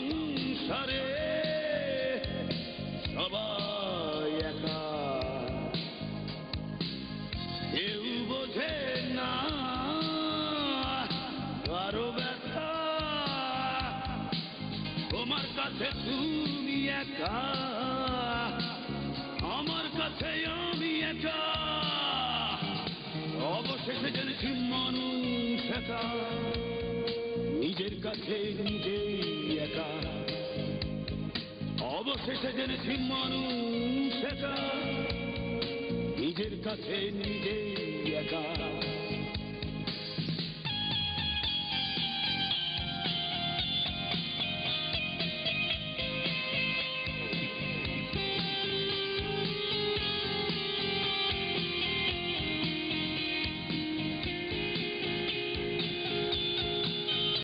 সংসারে সবাই একা, কেউ বোঝে না কারো ব্যথা। তোমার কাছে তুমি একা, আমার কাছে আমি একা, অবশেষে জেনেছি মানুষ একা, নিজের কাছে নিজেই একা। অবশেষে জেনেছি মানুষ একা, নিজের কাছে নিজেই একা।